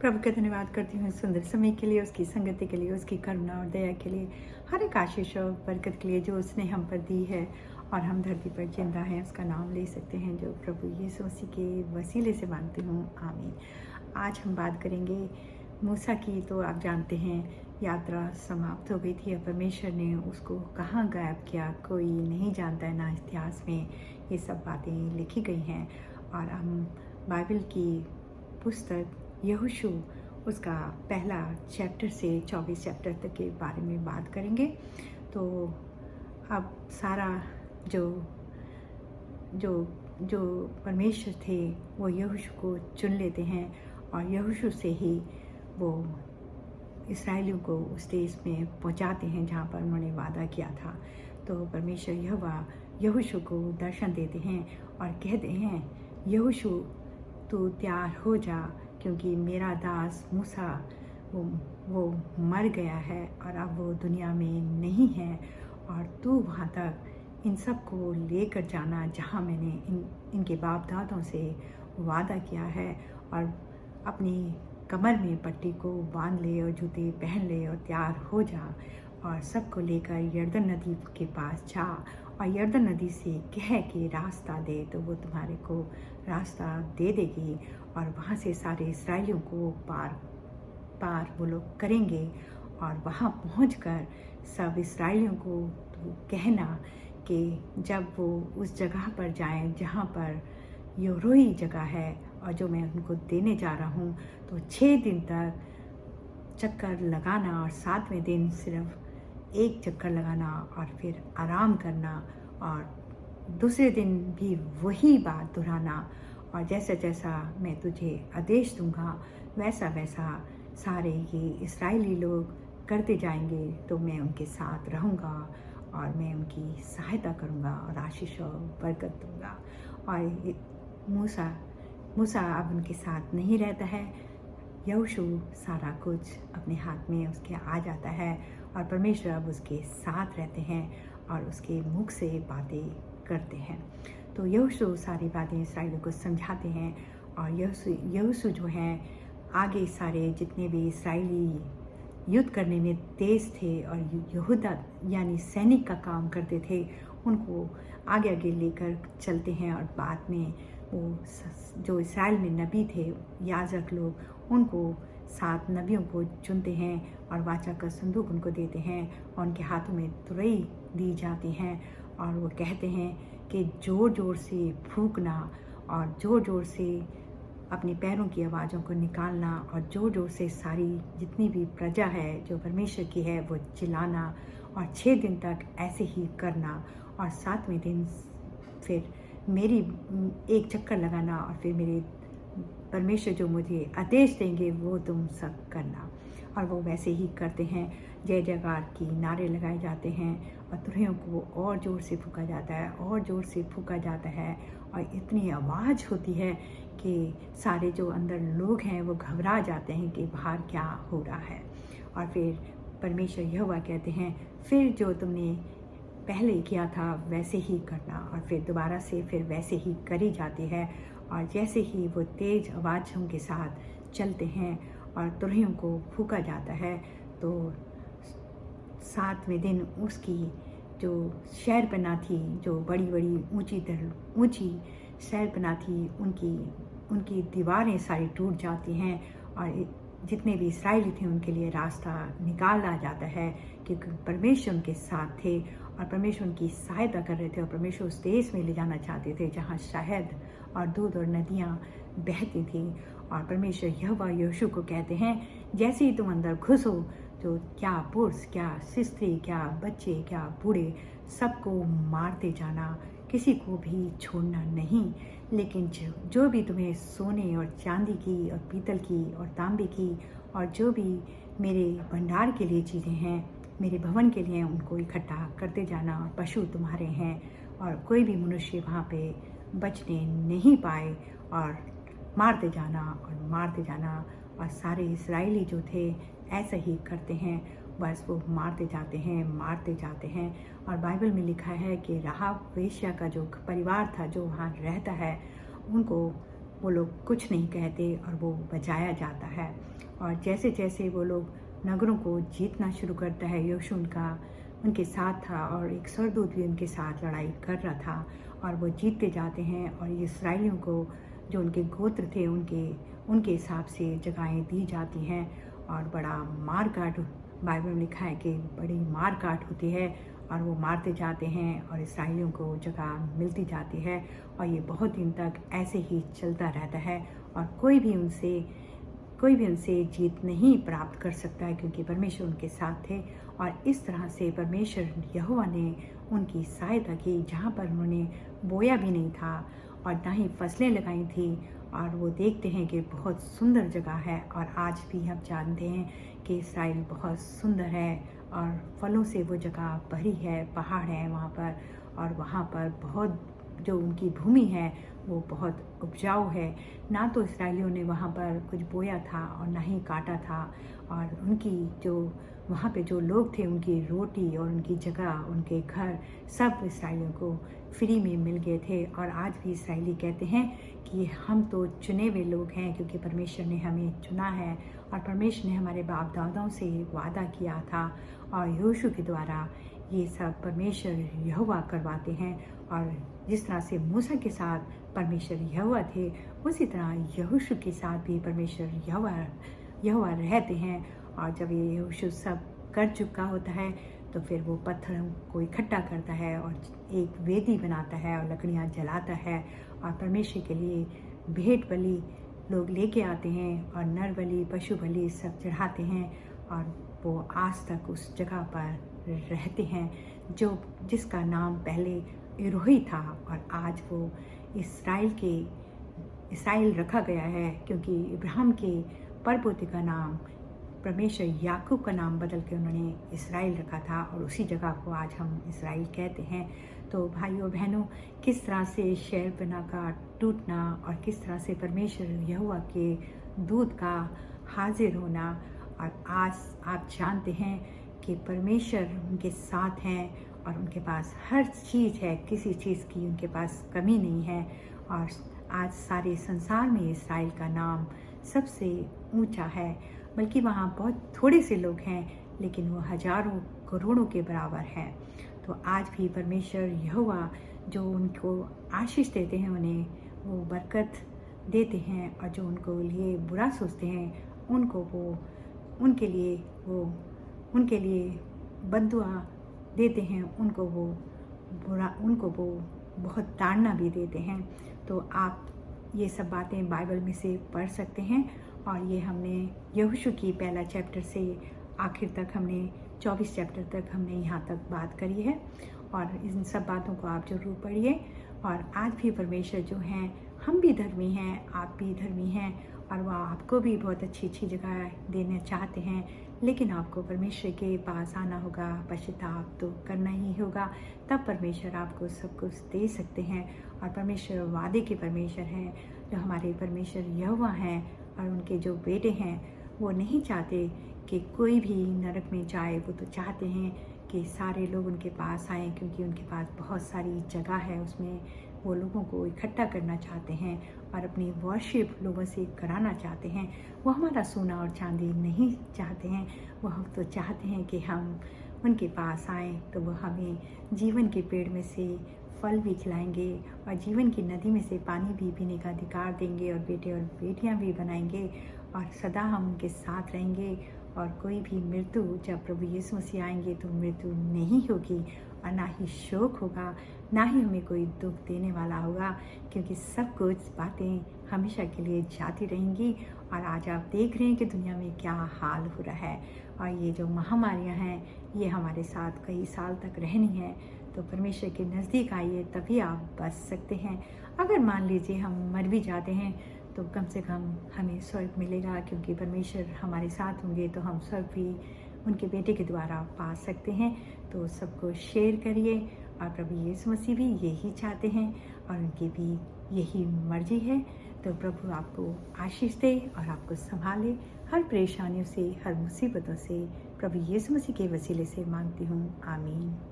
प्रभु का धन्यवाद करती हूँ इस सुंदर समय के लिए, उसकी संगति के लिए, उसकी करुणा और दया के लिए, हर एक आशीष और बरकत के लिए जो उसने हम पर दी है और हम धरती पर जिंदा हैं। उसका नाम ले सकते हैं जो प्रभु यीशु मसीह के वसीले से मानती हूँ। आमीन। आज हम बात करेंगे मूसा की। तो आप जानते हैं यात्रा समाप्त हो गई थी और परमेश्वर ने उसको कहाँ गायब किया कोई नहीं जानता है, ना इतिहास में ये सब बातें लिखी गई हैं। और हम बाइबल की पुस्तक यहोशू उसका पहला चैप्टर से 24 चैप्टर तक के बारे में बात करेंगे। तो अब सारा जो जो जो परमेश्वर थे वो यहोशू को चुन लेते हैं और यहोशू से ही वो इस्राएलियों को उस देश में पहुंचाते हैं जहां पर उन्होंने वादा किया था। तो परमेश्वर यहोवा यहोशू को दर्शन देते हैं और कहते हैं, यहोशू तू तैयार हो जा, क्योंकि मेरा दास मूसा वो मर गया है और अब वो दुनिया में नहीं है। और तू वहाँ तक इन सब को लेकर जाना जहाँ मैंने इनके बाप दादों से वादा किया है। और अपनी कमर में पट्टी को बांध ले और जूते पहन ले और तैयार हो जा और सबको लेकर यरदन नदी के पास जा और यरदन नदी से कह के रास्ता दे, तो वो तुम्हारे को रास्ता दे देगी। और वहाँ से सारे इस्राएलियों को पार वो लोग करेंगे। और वहाँ पहुँचकर सब इस्राएलियों को तो कहना कि जब वो उस जगह पर जाएं जहाँ पर योरोई जगह है और जो मैं उनको देने जा रहा हूँ, तो 6 दिन तक चक्कर लगाना और 7वें दिन सिर्फ एक चक्कर लगाना और फिर आराम करना और दूसरे दिन भी वही बात दोहराना। और जैसा जैसा मैं तुझे आदेश दूंगा वैसा वैसा सारे ये इस्राएली लोग करते जाएंगे, तो मैं उनके साथ रहूँगा और मैं उनकी सहायता करूँगा और आशीष और बरकत दूँगा। और मूसा अब उनके साथ नहीं रहता है। यहोशू सारा कुछ अपने हाथ में उसके आ जाता है और परमेश्वर अब उसके साथ रहते हैं और उसके मुख से बातें करते हैं। तो यहोशू सारी बातें इस्राएलियों को समझाते हैं। और यहोशू जो हैं आगे सारे जितने भी इस्राएली युद्ध करने में तेज थे और यहूदा यानी सैनिक का काम करते थे, उनको आगे आगे लेकर चलते हैं। और बाद में वो जो इस्राएल में नबी थे, याजक लोग, उनको 7 नबियों को चुनते हैं और वाचा का संदूक उनको देते हैं और उनके हाथों में तुरई दी जाती हैं। और वो कहते हैं कि ज़ोर ज़ोर से फूंकना और ज़ोर ज़ोर से अपने पैरों की आवाज़ों को निकालना और ज़ोर ज़ोर से सारी जितनी भी प्रजा है जो परमेश्वर की है वो चिल्लाना और 6 दिन तक ऐसे ही करना और 7वें दिन फिर मेरी एक चक्कर लगाना और फिर मेरे परमेश्वर जो मुझे आदेश देंगे वो तुम सब करना। और वो वैसे ही करते हैं। जय जयकार की नारे लगाए जाते हैं और तुरहियों को और ज़ोर से फूंका जाता है और ज़ोर से फूंका जाता है और इतनी आवाज़ होती है कि सारे जो अंदर लोग हैं वो घबरा जाते हैं कि बाहर क्या हो रहा है। और फिर परमेश्वर यहोवा कहते हैं, फिर जो तुमने पहले किया था वैसे ही करना। और फिर दोबारा से फिर वैसे ही करी जाती है। और जैसे ही वो तेज आवाज़ों के साथ चलते हैं और तुरहियों को फूंका जाता है, तो 7वें दिन उसकी जो शहरपनाह थी, जो बड़ी बड़ी ऊंची शहरपनाह थी, उनकी दीवारें सारी टूट जाती हैं और जितने भी इस्राएली थे उनके लिए रास्ता निकाला जाता है, क्योंकि परमेश्वर उनके साथ थे और परमेश्वर उनकी सहायता कर रहे थे। और परमेश्वर उस देश में ले जाना चाहते थे जहाँ शहद और दूध और नदियाँ बहती थी। और परमेश्वर यहोवा यहोशू को कहते हैं, जैसे ही तुम अंदर घुसो तो क्या पुरुष, क्या स्त्री, क्या बच्चे, क्या बूढ़े, सबको मारते जाना, किसी को भी छोड़ना नहीं। लेकिन जो भी तुम्हें सोने और चांदी की और पीतल की और तांबे की और जो भी मेरे भंडार के लिए चीज़ें हैं, मेरे भवन के लिए, उनको इकट्ठा करते जाना। पशु तुम्हारे हैं और कोई भी मनुष्य वहाँ पे बचने नहीं पाए और मारते जाना। और सारे इस्राएली जो थे ऐसा ही करते हैं, बस वो मारते जाते हैं। और बाइबल में लिखा है कि राहाब वेश्या का जो परिवार था जो वहाँ रहता है, उनको वो लोग कुछ नहीं कहते और वो बजाया जाता है। और जैसे जैसे वो लोग नगरों को जीतना शुरू करता है, यहोशू उनके साथ था और एक स्वर्गदूत भी उनके साथ लड़ाई कर रहा था और वो जीतते जाते हैं। और इस्राएलियों को जो उनके गोत्र थे उनके हिसाब से जगहें दी जाती हैं और बड़ा मार काट, बाइबल में लिखा है कि बड़ी मार काट होती है और वो मारते जाते हैं और इस्राएलियों को जगह मिलती जाती है। और ये बहुत दिन तक ऐसे ही चलता रहता है और कोई भी उनसे जीत नहीं प्राप्त कर सकता है, क्योंकि परमेश्वर उनके साथ थे। और इस तरह से परमेश्वर यहोवा ने उनकी सहायता की, जहाँ पर उन्होंने बोया भी नहीं था और ना ही फसलें लगाई थी। और वो देखते हैं कि बहुत सुंदर जगह है और आज भी हम जानते हैं कि इस्राएल बहुत सुंदर है और फलों से वो जगह भरी है, पहाड़ है वहाँ पर और वहाँ पर बहुत जो उनकी भूमि है वो बहुत उपजाऊ है। ना तो इस्राएलियों ने वहाँ पर कुछ बोया था और ना ही काटा था, और उनकी जो वहाँ पे जो लोग थे उनकी रोटी और उनकी जगह, उनके घर सब इस्राएलियों को फ्री में मिल गए थे। और आज भी इस्राएली कहते हैं कि हम तो चुने हुए लोग हैं, क्योंकि परमेश्वर ने हमें चुना है और परमेश्वर ने हमारे बाप दादाओं से वादा किया था और यहोशू के द्वारा ये सब परमेश्वर यहोवा करवाते हैं। और जिस तरह से मूसा के साथ परमेश्वर यहोवा थे, उसी तरह यहोशू के साथ भी परमेश्वर यहोवा रहते हैं। और जब ये यहोशू सब कर चुका होता है तो फिर वो पत्थरों को इकट्ठा करता है और एक वेदी बनाता है और लकड़ियाँ जलाता है और परमेश्वर के लिए भेंट बलि लोग लेके आते हैं और नर बलि पशु बलि सब चढ़ाते हैं। और वो आज तक उस जगह पर रहते हैं जिसका नाम पहले इरोही था और आज वो इसराइल रखा गया है, क्योंकि इब्राहिम के परपोते का नाम परमेश्वर याकूब का नाम बदल के उन्होंने इसराइल रखा था और उसी जगह को आज हम इसराइल कहते हैं। तो भाइयों बहनों, किस तरह से शहर बना का टूटना और किस तरह से परमेश्वर यहोवा के दूत का हाजिर होना, और आज आप जानते हैं कि परमेश्वर उनके साथ हैं और उनके पास हर चीज़ है, किसी चीज़ की उनके पास कमी नहीं है। और आज सारे संसार में इसराइल का नाम सबसे ऊंचा है, बल्कि वहाँ बहुत थोड़े से लोग हैं लेकिन वो हजारों करोड़ों के बराबर है। तो आज भी परमेश्वर यहोवा जो उनको आशीष देते हैं उन्हें वो बरकत देते हैं, और जो उनको लिए बुरा सोचते हैं उनके लिए बद्दुआ देते हैं, उनको वो बहुत ताड़ना भी देते हैं। तो आप ये सब बातें बाइबल में से पढ़ सकते हैं। और ये हमने यहोशू की पहला चैप्टर से आखिर तक हमने 24 चैप्टर तक हमने यहाँ तक बात करी है, और इन सब बातों को आप जरूर पढ़िए। और आज भी परमेश्वर जो हैं, हम भी धर्मी हैं, आप भी धर्मी हैं, और वह आपको भी बहुत अच्छी अच्छी जगह देना चाहते हैं, लेकिन आपको परमेश्वर के पास आना होगा, पश्चाताप तो करना ही होगा, तब परमेश्वर आपको सब कुछ दे सकते हैं। और परमेश्वर वादे के परमेश्वर हैं, जो हमारे परमेश्वर यहोवा हैं, और उनके जो बेटे हैं वो नहीं चाहते कि कोई भी नरक में जाए, वो तो चाहते हैं कि सारे लोग उनके पास आएँ, क्योंकि उनके पास बहुत सारी जगह है, उसमें वो लोगों को इकट्ठा करना चाहते हैं और अपनी वर्शिप लोगों से कराना चाहते हैं। वो हमारा सोना और चांदी नहीं चाहते हैं, वो हम तो चाहते हैं कि हम उनके पास आएँ तो वो हमें जीवन के पेड़ में से फल भी खिलाएंगे और जीवन की नदी में से पानी भी पीने का अधिकार देंगे, और बेटे और बेटियां भी बनाएंगे, और सदा हम उनके साथ रहेंगे। और कोई भी मृत्यु, जब प्रभु यीशु मसीह आएंगे तो मृत्यु नहीं होगी, और ना ही शोक होगा, ना ही हमें कोई दुख देने वाला होगा, क्योंकि सब कुछ बातें हमेशा के लिए जाती रहेंगी। और आज आप देख रहे हैं कि दुनिया में क्या हाल हो रहा है, और ये जो महामारियां हैं ये हमारे साथ कई साल तक रहनी है। तो परमेश्वर के नज़दीक आइए, तभी आप बच सकते हैं। अगर मान लीजिए हम मर भी जाते हैं तो कम से कम हमें स्वर्ग मिलेगा, क्योंकि परमेश्वर हमारे साथ होंगे तो हम स्वर्ग भी उनके बेटे के द्वारा पा सकते हैं। तो सबको शेयर करिए, और प्रभु यीशु मसीह भी यही चाहते हैं और उनकी भी यही मर्जी है। तो प्रभु आपको आशीष दे और आपको संभाले हर परेशानियों से, हर मुसीबतों से। प्रभु यीशु मसीह के वसीले से मांगती हूँ, आमीन।